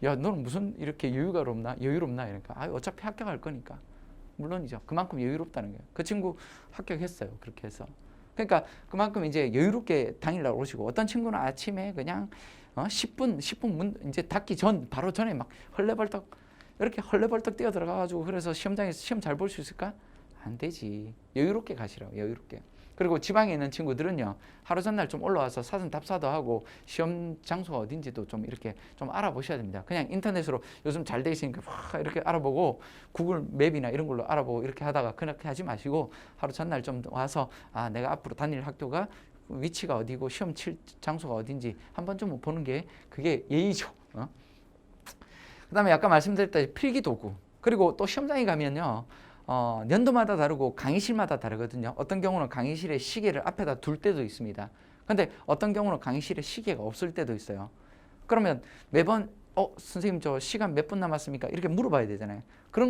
야, 너는 무슨 이렇게 여유롭나 이러니까 어차피 합격할 거니까. 물론이죠. 그만큼 여유롭다는 거예요. 그 친구 합격했어요. 그렇게 해서. 그러니까 그만큼 이제 여유롭게 당일날 오시고 어떤 친구는 아침에 그냥 10분 이제 닫기 전 바로 전에 막 이렇게 헐레벌떡 뛰어 들어가가지고 그래서 시험장에서 시험 잘 볼 수 있을까? 안 되지. 여유롭게 가시라고. 여유롭게. 그리고 지방에 있는 친구들은요, 하루 전날 좀 올라와서 사전 답사도 하고 시험 장소가 어딘지도 좀 이렇게 좀 알아보셔야 됩니다. 그냥 인터넷으로 요즘 잘 돼 있으니까 이렇게 알아보고 구글 맵이나 이런 걸로 알아보고 이렇게 하다가 그렇게 하지 마시고 하루 전날 좀 와서 내가 앞으로 다닐 학교가 위치가 어디고 시험 칠 장소가 어딘지 한번 좀 보는 게 그게 예의죠. 그 다음에 아까 말씀드렸다시피 필기도구. 그리고 또 시험장에 가면요, 연도마다 다르고 강의실마다 다르거든요. 어떤 경우는 강의실에 시계를 앞에다 둘 때도 있습니다. 근데 어떤 경우는 강의실에 시계가 없을 때도 있어요. 그러면 매번 선생님 저 시간 몇 분 남았습니까? 이렇게 물어봐야 되잖아요. 그런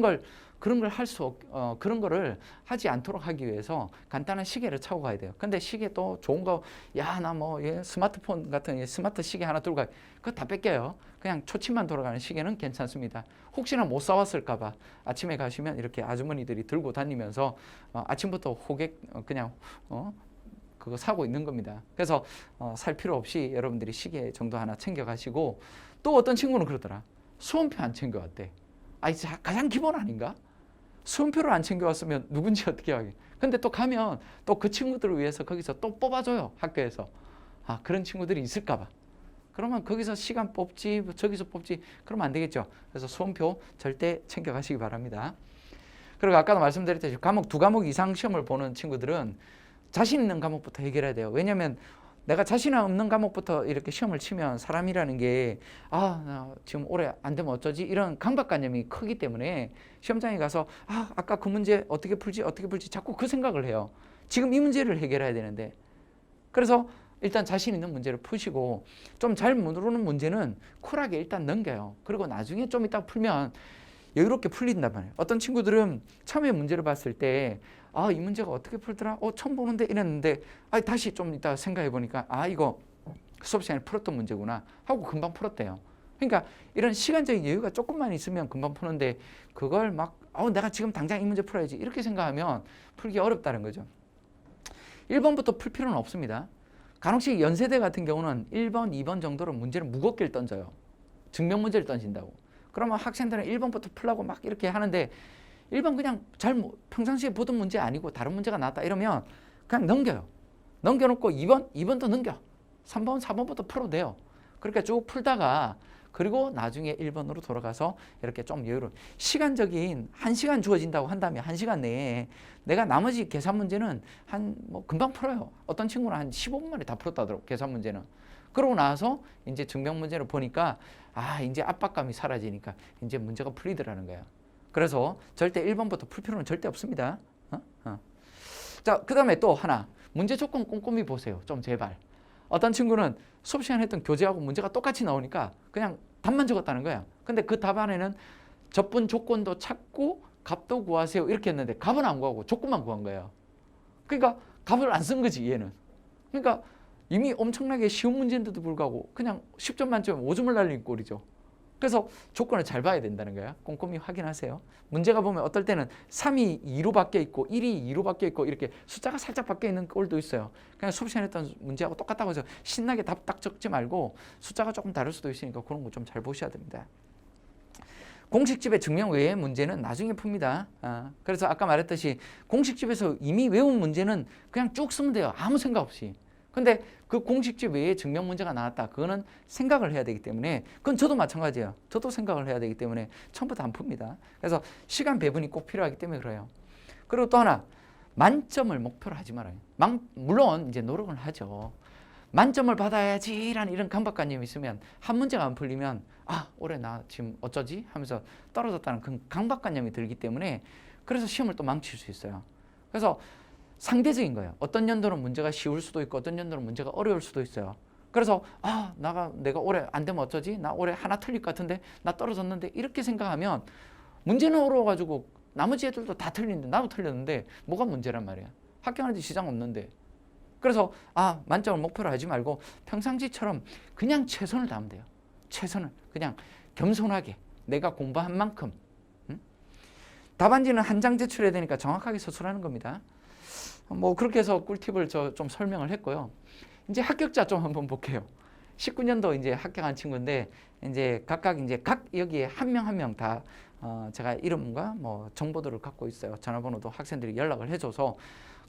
거를 하지 않도록 하기 위해서 간단한 시계를 차고 가야 돼요. 근데 시계 또 좋은 거, 나 뭐 스마트폰 같은 스마트 시계 하나 들고 가. 그거 다 뺏겨요. 그냥 초침만 돌아가는 시계는 괜찮습니다. 혹시나 못 사왔을까봐 아침에 가시면 이렇게 아주머니들이 들고 다니면서 아침부터 호객 그거 사고 있는 겁니다. 그래서 살 필요 없이 여러분들이 시계 정도 하나 챙겨 가시고 또 어떤 친구는 그러더라. 수험표 안 챙겨왔대. 가장 기본 아닌가? 수험표를 안 챙겨왔으면 누군지 어떻게 하게. 근데 또 가면 또 그 친구들을 위해서 거기서 또 뽑아줘요. 학교에서. 그런 친구들이 있을까봐. 그러면 거기서 시간 뽑지, 저기서 뽑지, 그러면 안 되겠죠. 그래서 수험표 절대 챙겨가시기 바랍니다. 그리고 아까도 말씀드렸듯이 두 과목 이상 시험을 보는 친구들은 자신 있는 과목부터 해결해야 돼요. 왜냐하면 내가 자신 없는 과목부터 이렇게 시험을 치면 사람이라는 게 나 지금 올해 안 되면 어쩌지? 이런 강박관념이 크기 때문에 시험장에 가서 아까 그 문제 어떻게 풀지 자꾸 그 생각을 해요. 지금 이 문제를 해결해야 되는데. 그래서 일단 자신 있는 문제를 푸시고 좀 잘 모르는 문제는 쿨하게 일단 넘겨요. 그리고 나중에 좀 이따 풀면 여유롭게 풀린단 말이에요. 어떤 친구들은 처음에 문제를 봤을 때 이 문제가 어떻게 풀더라? 처음 보는데 이랬는데 다시 좀 이따 생각해 보니까 이거 수업 시간에 풀었던 문제구나 하고 금방 풀었대요. 그러니까 이런 시간적인 여유가 조금만 있으면 금방 푸는데 그걸 막 내가 지금 당장 이 문제 풀어야지 이렇게 생각하면 풀기 어렵다는 거죠. 1번부터 풀 필요는 없습니다. 간혹씩 연세대 같은 경우는 1번, 2번 정도로 문제를 무겁게 던져요. 증명 문제를 던진다고. 그러면 학생들은 1번부터 풀라고 막 이렇게 하는데 1번 그냥 평상시에 보던 문제 아니고 다른 문제가 나왔다 이러면 그냥 넘겨요. 넘겨놓고 2번도 넘겨. 3번, 4번부터 풀어도 돼요. 그렇게 쭉 풀다가 그리고 나중에 1번으로 돌아가서 이렇게 좀 여유로 시간적인 1시간 주어진다고 한다면 1시간 내에 내가 나머지 계산 문제는 금방 풀어요. 어떤 친구는 한 15분 만에 다 풀었다더라고 계산 문제는. 그러고 나서 이제 증명 문제를 보니까 이제 압박감이 사라지니까 이제 문제가 풀리더라는 거예요. 그래서 절대 1번부터 풀 필요는 절대 없습니다. 자, 그 다음에 또 하나 문제 조건 꼼꼼히 보세요. 좀 제발. 어떤 친구는 수업 시간에 했던 교재하고 문제가 똑같이 나오니까 그냥 답만 적었다는 거야. 근데 그 답 안에는 접분 조건도 찾고 값도 구하세요 이렇게 했는데 값은 안 구하고 조건만 구한 거예요. 그러니까 값을 안 쓴 거지 얘는. 그러니까 이미 엄청나게 쉬운 문제인데도 불구하고 그냥 10점 만점에 5점을 날린 꼴이죠. 그래서 조건을 잘 봐야 된다는 거야. 꼼꼼히 확인하세요. 문제가 보면 어떨 때는 3이 2로 바뀌어 있고 1이 2로 바뀌어 있고 이렇게 숫자가 살짝 바뀌어 있는 꼴도 있어요. 그냥 수업 시간에 했던 문제하고 똑같다고 해서 신나게 답 딱 적지 말고 숫자가 조금 다를 수도 있으니까 그런 거 좀 잘 보셔야 됩니다. 공식집의 증명 외의 문제는 나중에 풉니다. 그래서 아까 말했듯이 공식집에서 이미 외운 문제는 그냥 쭉 쓰면 돼요. 아무 생각 없이. 근데 그 공식집 외에 증명 문제가 나왔다. 그거는 생각을 해야 되기 때문에 그건 저도 마찬가지예요. 저도 생각을 해야 되기 때문에 처음부터 안 풉니다. 그래서 시간 배분이 꼭 필요하기 때문에 그래요. 그리고 또 하나 만점을 목표로 하지 말아요. 물론 이제 노력을 하죠. 만점을 받아야지라는 이런 강박관념이 있으면 한 문제가 안 풀리면 올해 나 지금 어쩌지 하면서 떨어졌다는 그 강박관념이 들기 때문에 그래서 시험을 또 망칠 수 있어요. 그래서 상대적인 거예요. 어떤 연도는 문제가 쉬울 수도 있고 어떤 연도는 문제가 어려울 수도 있어요. 그래서 내가 올해 안 되면 어쩌지? 나 올해 하나 틀릴 것 같은데 나 떨어졌는데 이렇게 생각하면 문제는 어려워가지고 나머지 애들도 다 틀리는데 나도 틀렸는데 뭐가 문제란 말이야. 합격하는 데 지장 없는데. 그래서 만점을 목표로 하지 말고 평상시처럼 그냥 최선을 다하면 돼요. 최선을 그냥 겸손하게 내가 공부한 만큼. 답안지는 한 장 제출해야 되니까 정확하게 서술하는 겁니다. 그렇게 해서 꿀팁을 좀 설명을 했고요. 이제 합격자 좀 한번 볼게요. 19년도 이제 합격한 친구인데 이제 각각 여기에 한 명 한 명 다 제가 이름과 정보들을 갖고 있어요. 전화번호도 학생들이 연락을 해줘서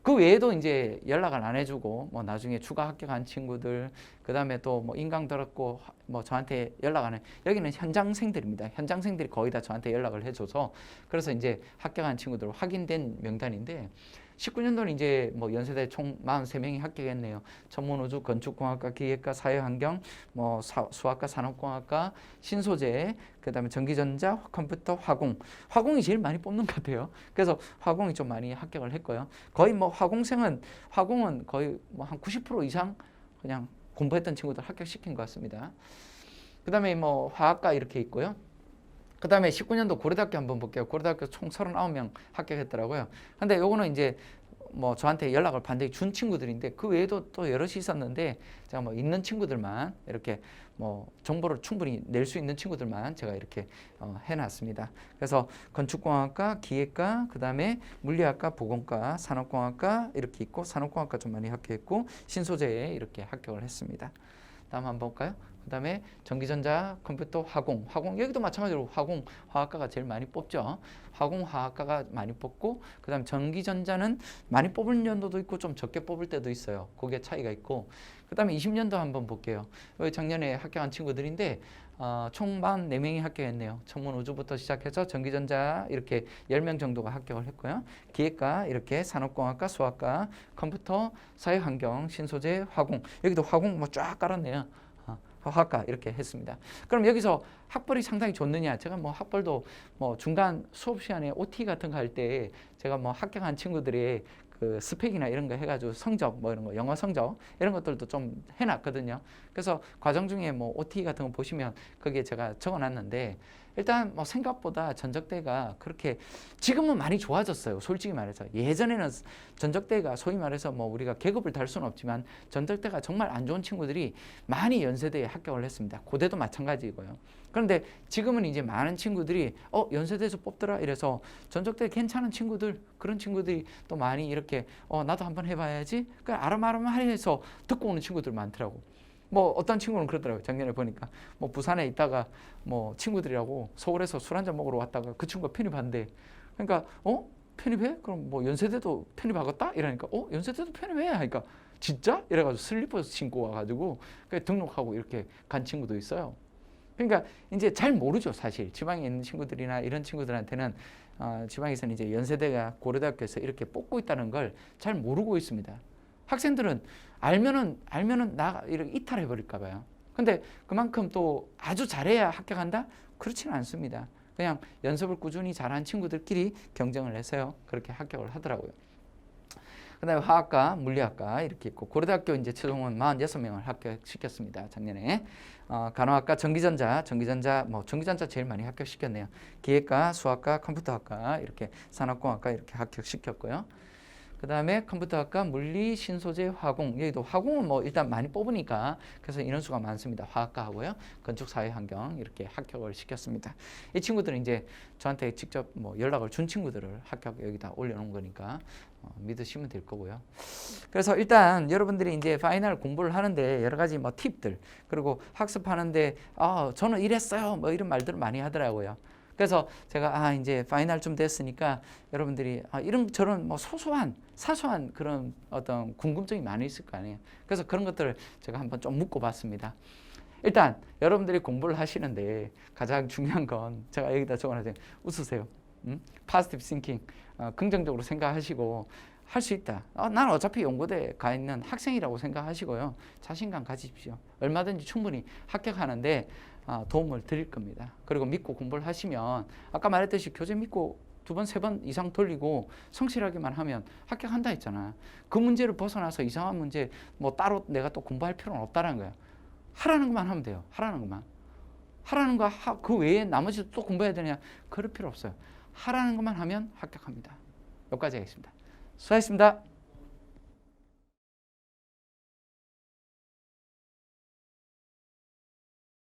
그 외에도 이제 연락을 안 해주고 나중에 추가 합격한 친구들 그다음에 또 인강 들었고 저한테 연락 안 해. 여기는 현장생들입니다. 현장생들이 거의 다 저한테 연락을 해줘서 그래서 이제 합격한 친구들 확인된 명단인데 19년도는 이제 연세대 총 43명이 합격했네요. 천문우주, 건축공학과, 기계과, 사회환경, 수학과, 산업공학과, 신소재, 그다음에 전기전자, 컴퓨터, 화공이 제일 많이 뽑는 것 같아요. 그래서 화공이 좀 많이 합격을 했고요. 거의 화공은 거의 한 90% 이상 그냥 공부했던 친구들 합격시킨 것 같습니다. 그다음에 화학과 이렇게 있고요. 그 다음에 19년도 고려대학교 한번 볼게요. 고려대학교 총 39명 합격했더라고요. 근데 요거는 이제 저한테 연락을 반드시 준 친구들인데 그 외에도 또 여럿이 있었는데 제가 있는 친구들만 이렇게 정보를 충분히 낼 수 있는 친구들만 제가 이렇게 해놨습니다. 그래서 건축공학과, 기계과, 그 다음에 물리학과, 보건과, 산업공학과 이렇게 있고 산업공학과 좀 많이 합격했고 신소재에 이렇게 합격을 했습니다. 다음 한번 볼까요? 그 다음에 전기전자, 컴퓨터, 화공 여기도 마찬가지로 화학과가 제일 많이 뽑죠. 화학과가 많이 뽑고 그 다음에 전기전자는 많이 뽑을 연도도 있고 좀 적게 뽑을 때도 있어요. 그게 차이가 있고 그 다음에 20년도 한번 볼게요. 작년에 합격한 친구들인데 총 44명이 합격했네요. 천문우주부터 시작해서 전기전자 이렇게 10명 정도가 합격을 했고요. 기계과 이렇게 산업공학과, 수학과, 컴퓨터, 사회환경, 신소재, 화공 여기도 화공 쫙 깔았네요. 화학과 이렇게 했습니다. 그럼 여기서 학벌이 상당히 좋느냐? 제가 학벌도 중간 수업 시간에 OT 같은 거 할 때 제가 합격한 친구들의 그 스펙이나 이런 거 해가지고 성적 이런 거 영어 성적 이런 것들도 좀 해놨거든요. 그래서 과정 중에 OT 같은 거 보시면 거기에 제가 적어놨는데 일단 뭐 생각보다 전적대가 그렇게 지금은 많이 좋아졌어요. 솔직히 말해서 예전에는 전적대가 소위 말해서 뭐 우리가 계급을 달 수는 없지만 전적대가 정말 안 좋은 친구들이 많이 연세대에 합격을 했습니다. 고대도 마찬가지고요. 그런데 지금은 이제 많은 친구들이 연세대에서 뽑더라 이래서 전적대 괜찮은 친구들 그런 친구들이 또 많이 이렇게 나도 한번 해봐야지 그 아름아름해서 듣고 오는 친구들 많더라고. 뭐 어떤 친구는 그러더라고요. 작년에 보니까 뭐 부산에 있다가 뭐 친구들이라고 서울에서 술 한잔 먹으러 왔다가 그 친구가 편입한대. 그러니까 편입해? 그럼 뭐 연세대도 편입하겠다? 이러니까 연세대도 편입해? 하니까 진짜? 이래가지고 슬리퍼 신고 와가지고 등록하고 이렇게 간 친구도 있어요. 그러니까 이제 잘 모르죠. 사실 지방에 있는 친구들이나 이런 친구들한테는 지방에서는 이제 연세대가 고려대학교에서 이렇게 뽑고 있다는 걸 잘 모르고 있습니다. 학생들은 알면은 나 이렇게 이탈해 버릴까 봐요. 근데 그만큼 또 아주 잘해야 합격한다? 그렇지는 않습니다. 그냥 연습을 꾸준히 잘한 친구들끼리 경쟁을 해서요. 그렇게 합격을 하더라고요. 그다음에 화학과, 물리학과 이렇게 있고 고려대학교 이제 최종은 46명을 합격시켰습니다. 작년에. 간호학과, 전기전자 제일 많이 합격시켰네요. 기계과, 수학과, 컴퓨터학과 이렇게 산업공학과 이렇게 합격시켰고요. 그 다음에 컴퓨터학과, 물리, 신소재, 화공. 여기도 화공은 뭐 일단 많이 뽑으니까 그래서 인원수가 많습니다. 화학과 하고요. 건축, 사회, 환경 이렇게 합격을 시켰습니다. 이 친구들은 이제 저한테 직접 뭐 연락을 준 친구들을 합격 여기다 올려놓은 거니까 믿으시면 될 거고요. 그래서 일단 여러분들이 이제 파이널 공부를 하는데 여러 가지 뭐 팁들 그리고 학습하는데 저는 이랬어요 뭐 이런 말들을 많이 하더라고요. 그래서 제가 이제 파이널 좀 됐으니까 여러분들이 이런 저런 뭐 사소한 그런 어떤 궁금증이 많이 있을 거 아니에요. 그래서 그런 것들을 제가 한번 좀 묻고봤습니다. 일단 여러분들이 공부를 하시는데 가장 중요한 건 제가 여기다 적어놨어요. 웃으세요. Positive thinking. 긍정적으로 생각하시고 할 수 있다. 나는 어차피 연고대에 가 있는 학생이라고 생각하시고요. 자신감 가지십시오. 얼마든지 충분히 합격하는데 도움을 드릴 겁니다. 그리고 믿고 공부를 하시면 아까 말했듯이 교재 믿고 2번, 3번 이상 돌리고 성실하게만 하면 합격한다 했잖아. 그 문제를 벗어나서 이상한 문제 뭐 따로 내가 또 공부할 필요는 없다는 거야. 하라는 것만 하면 돼요. 하라는 것만. 하라는 거 그 외에 나머지도 또 공부해야 되냐? 그럴 필요 없어요. 하라는 것만 하면 합격합니다. 여기까지 하겠습니다. 수고하셨습니다.